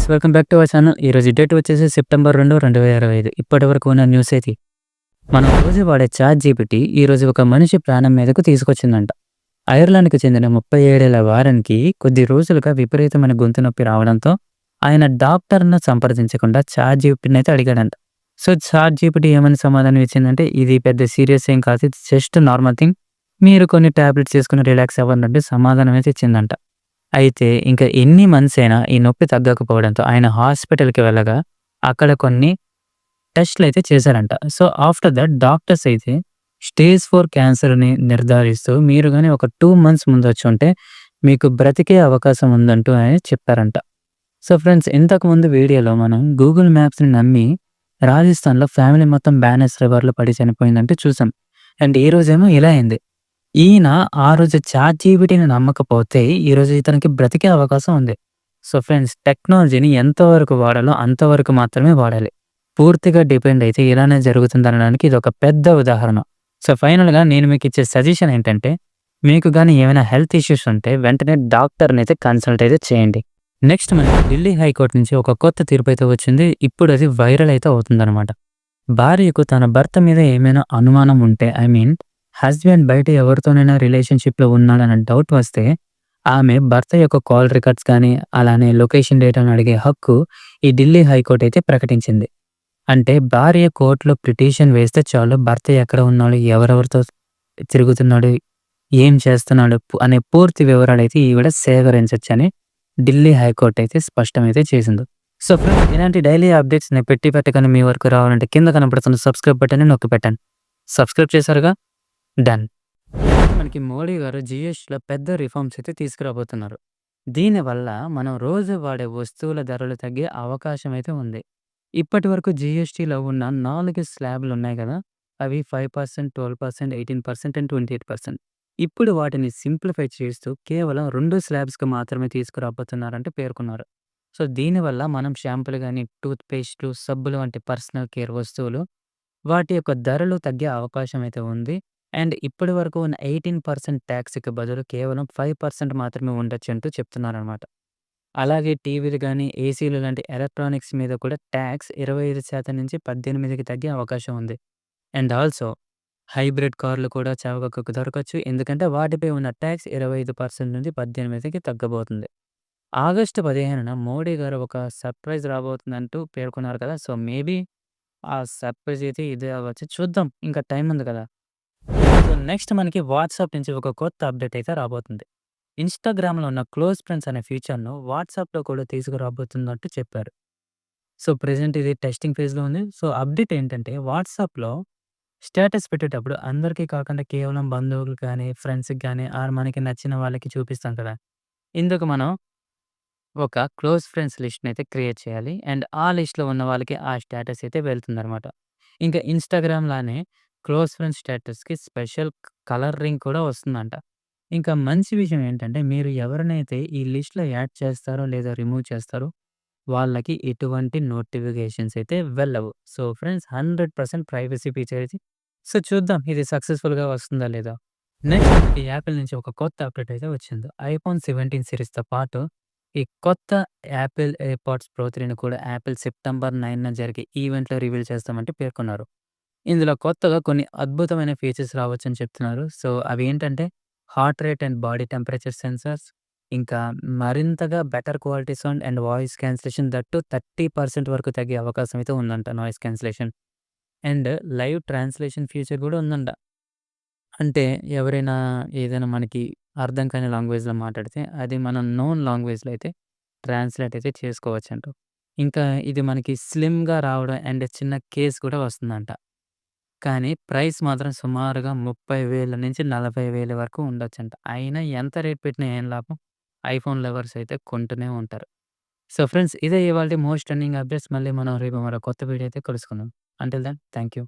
Guys welcome back to our channel. ఈరోజు date వచ్చేసి September 2, 2025. ఇప్పటి వరకు ఉన్న న్యూస్ అయితే మనం రోజు వాడే చాట్ జీపీటీ ఈరోజు ఒక మనిషి ప్రాణం మీదకు తీసుకొచ్చిందంట. ఐర్లాండ్‌కి చెందిన 37 ఏళ్ల వారన్‌కి కొద్ది రోజులుగా విపరీతమైన గొంతు నొప్పి రావడంతో ఆయన డాక్టర్‌ను సంప్రదించకుండా చాట్ జీపీటీని అయితే అడిగాడంట. సో చాట్ జీపీటీ ఏమని సమాధానం ఇచ్చిందంటే, "ఇది పెద్ద సీరియస్ ఏం కాదు. ఇది జస్ట్ నార్మల్ థింగ్. మీరు కొన్ని టాబ్లెట్స్ తీసుకొని రిలాక్స్ అవ్వండి" అంటే సమాధానం అయితే ఇచ్చిందంట. అయితే ఇంకా ఎన్ని మంత్స్ అయినా ఈ నొప్పి తగ్గకపోవడంతో ఆయన హాస్పిటల్‌కి వెళ్ళగా అక్కడ కొన్ని టెస్ట్‌లయితే చేశారంట. సో, ఆఫ్టర్ థట్ డాక్టర్స్ అయితే స్టేజ్ 4 క్యాన్సర్‌ని నిర్ధారిస్తూ మీరు గాని ఒక 2 మంత్స్ ముందొచ్చుంటే మీకు బ్రతికే అవకాశం ఉందంటూ చెప్పారంట. సో, ఫ్రెండ్స్ ఇంతకుముందు వీడియోలో మనం గూగుల్ మ్యాప్స్‌ని నమ్మి రాజస్థాన్‌లో ఫ్యామిలీ మొత్తం బ్యానర్స్ రివర్‌లో పడి చనిపోయిందంటే చూసాం. అండ్ ఈరోజేమో ఇలా అయింది. ఈయన ఆ రోజు చాట్‌జీపీటీని నమ్మకపోతే, ఈరోజు ఇతనికి బ్రతికే అవకాశం ఉంది. సో, ఫ్రెండ్స్ టెక్నాలజీని ఎంతవరకు వాడాలో అంతవరకు మాత్రమే వాడాలి. పూర్తిగా డిపెండ్ అయితే ఇలానే జరుగుతుందనడానికి ఇదొక పెద్ద ఉదాహరణ. సో, ఫైనల్‌గా నేను మీకిచ్చే సజెషన్ ఏంటంటే, మీకు గాని ఏమైనా హెల్త్ ఇష్యూస్ ఉంటే వెంటనే డాక్టర్‌నైతే కన్సల్ట్ అయితే చేయండి. నెక్స్ట్ మనకి ఢిల్లీ హైకోర్ట్ నుంచి ఒక కొత్త తీర్పయితే వచ్చింది. ఇప్పుడు అది వైరల్ అయితే అవుతుందనమాట. భార్యకు తన భర్త మీద ఏమైనా అనుమానం ఉంటే హస్బెండ్ బయట ఎవరితోనైనా రిలేషన్‌షిప్‌లో ఉన్నాడన్న డౌట్ వస్తే, ఆమె భర్త యొక్క కాల్ రికార్డ్స్ కానీ, అలానే లొకేషన్ డేటాను అడిగే హక్కు ఈ ఢిల్లీ హైకోర్ట్ అయితే ప్రకటించింది. అంటే భార్య కోర్టులో పిటిషన్ వేస్తే చాలు, భర్త ఎక్కడ ఉన్నాడు, ఎవరెవరితో తిరుగుతున్నాడు, ఏం చేస్తున్నాడు అనే పూర్తి వివరాలైతే ఈవిడ సేకరించొచ్చని ఢిల్లీ హైకోర్ట్ అయితే స్పష్టమైతే చేసింది. సో ఫ్రెండ్స్, ఇలాంటి డైలీ అప్డేట్స్ నేను పెట్టి పెట్టగానే మీ వరకు రావాలంటే కింద కనపడుతున్న సబ్స్క్రైబ్ బటన్‌ని నొక్కి పెట్టండి. సబ్స్క్రైబ్ చేశారుగా? డన్. మనకి మోడీ గారు జీఎస్టీలో పెద్ద రిఫార్మ్స్ అయితే తీసుకురాబోతున్నారు. దీనివల్ల మనం రోజు వాడే వస్తువుల ధరలు తగ్గే అవకాశం అయితే ఉంది. ఇప్పటి వరకు జీఎస్టీలో ఉన్న 4 స్లాబ్‌లు ఉన్నాయి కదా! అవి 5%, 12%, 18% అండ్ 28%. ఇప్పుడు వాటిని సింప్లిఫై చేస్తూ కేవలం 2 స్లాబ్స్‌కి మాత్రమే తీసుకురాబోతున్నారంటే పేర్కొన్నారు. సో, దీనివల్ల మనం షాంపూలు గాని, టూత్ పేస్టులు, సబ్బులు వంటి పర్సనల్ కేర్ వస్తువులు వాటి యొక్క ధరలు తగ్గే అవకాశం అయితే ఉంది. అండ్ ఇప్పటి వరకు ఉన్న 18% ట్యాక్స్‌కి బదులు కేవలం 5% మాత్రమే ఉండొచ్చంటూ చెప్తున్నారనమాట. అలాగే టీవీలు గానీ, ఏసీలు లాంటి ఎలక్ట్రానిక్స్ మీద కూడా ట్యాక్స్ 25% నుంచి 18కి తగ్గే అవకాశం ఉంది. అండ్ ఆల్సో హైబ్రిడ్ కార్లు కూడా చవకకు దొరకచ్చు. ఎందుకంటే వాటిపై ఉన్న ట్యాక్స్ 25% నుండి 18కి తగ్గబోతుంది. ఆగస్టు 15న మోడీ గారు ఒక సర్ప్రైజ్ రాబోతుందంటూ పేర్కొన్నారు కదా! సో, మేబీ ఆ సర్ప్రైజ్ అయితే ఇదే అవ్వచ్చు. చూద్దాం. ఇంకా టైం ఉంది కదా! సో, నెక్స్ట్ మనకి వాట్సాప్ నుంచి ఒక కొత్త అప్డేట్ అయితే రాబోతుంది. ఇన్‌స్టాగ్రామ్‌లో ఉన్న క్లోజ్ ఫ్రెండ్స్ అనే ఫీచర్‌ను వాట్సాప్‌లో కూడా తీసుకురాబోతున్నట్టు చెప్పారు. సో, ప్రెజెంట్ ఇది టెస్టింగ్ ఫేజ్‌లో ఉంది. సో, అప్డేట్ ఏంటంటే వాట్సాప్‌లో స్టేటస్ పెట్టేటప్పుడు అందరికీ కాకుండా కేవలం బంధువులు కానీ, ఫ్రెండ్స్‌కి గానీ ఆర్ మనకి నచ్చిన వాళ్ళకి చూపిస్తాం కదా! ఇందుకు మనం ఒక క్లోజ్ ఫ్రెండ్స్ లిస్ట్‌నయితే క్రియేట్ చేయాలి. అండ్ ఆ లిస్ట్‌లో ఉన్న వాళ్ళకి ఆ స్టేటస్ అయితే వెళ్తుందనమాట. ఇంకా ఇన్‌స్టాగ్రామ్ లానే క్లోజ్ ఫ్రెండ్స్ స్టేటస్‌కి స్పెషల్ కలర్ రింగ్ కూడా వస్తుందంట. ఇంకా మంచి విషయం ఏంటంటే, మీరు ఎవరినైతే ఈ లిస్ట్‌లో యాడ్ చేస్తారో లేదా రిమూవ్ చేస్తారో వాళ్ళకి ఎటువంటి నోటిఫికేషన్స్ అయితే వెళ్ళవు. సో, ఫ్రెండ్స్ 100% ప్రైవసీ ఫీచర్ ఇది. సో, చూద్దాం ఇది సక్సెస్‌ఫుల్‌గా వస్తుందా లేదా? నెక్స్ట్ ఈ యాపిల్ నుంచి ఒక కొత్త అప్డేట్ అయితే వచ్చింది. ఐఫోన్ 17 సిరీస్‌తో పాటు ఈ కొత్త యాపిల్ ఎయిర్‌పాడ్స్ ప్రో 3ని కూడా యాపిల్ సెప్టెంబర్ 9న జరిగే ఈవెంట్‌లో రివీల్ చేస్తామంటే పేర్కొన్నారు. ఇందులో కొత్తగా కొన్ని అద్భుతమైన ఫీచర్స్ రావచ్చని చెప్తున్నారు. సో, అవేంటంటే heart rate and body temperature sensors, ఇంకా మరింతగా better quality sound and voice cancellation that 30% వరకు తగ్గే అవకాశం అయితే ఉందంట noise cancellation. And live translation feature కూడా ఉందంట. అంటే ఎవరైనా ఏదైనా మనకి అర్థం కాని లాంగ్వేజ్‌లో మాట్లాడితే అది మనం నోన్ లాంగ్వేజ్‌లో అయితే ట్రాన్స్‌లేట్ అయితే చేసుకోవచ్చంట. ఇంకా ఇది మనకి స్లిమ్‌గా రావడం అండ్ చిన్న కేస్ కూడా వస్తుందంట. కానీ ప్రైస్ మాత్రం సుమారుగా 30,000 నుంచి 40,000 వరకు ఉండొచ్చంట. అయినా ఎంత రేట్ పెట్టినా ఏం లాభం? ఐఫోన్ లవర్స్ అయితే కొంటూనే ఉంటారు. సో ఫ్రెండ్స్, ఇదే ఇవాల్టి మోస్ట్ ట్రెండింగ్ అప్డేట్స్. మళ్ళీ మనం రేపు మరో కొత్త వీడియో అయితే కలుసుకుందాం. Until then thank you.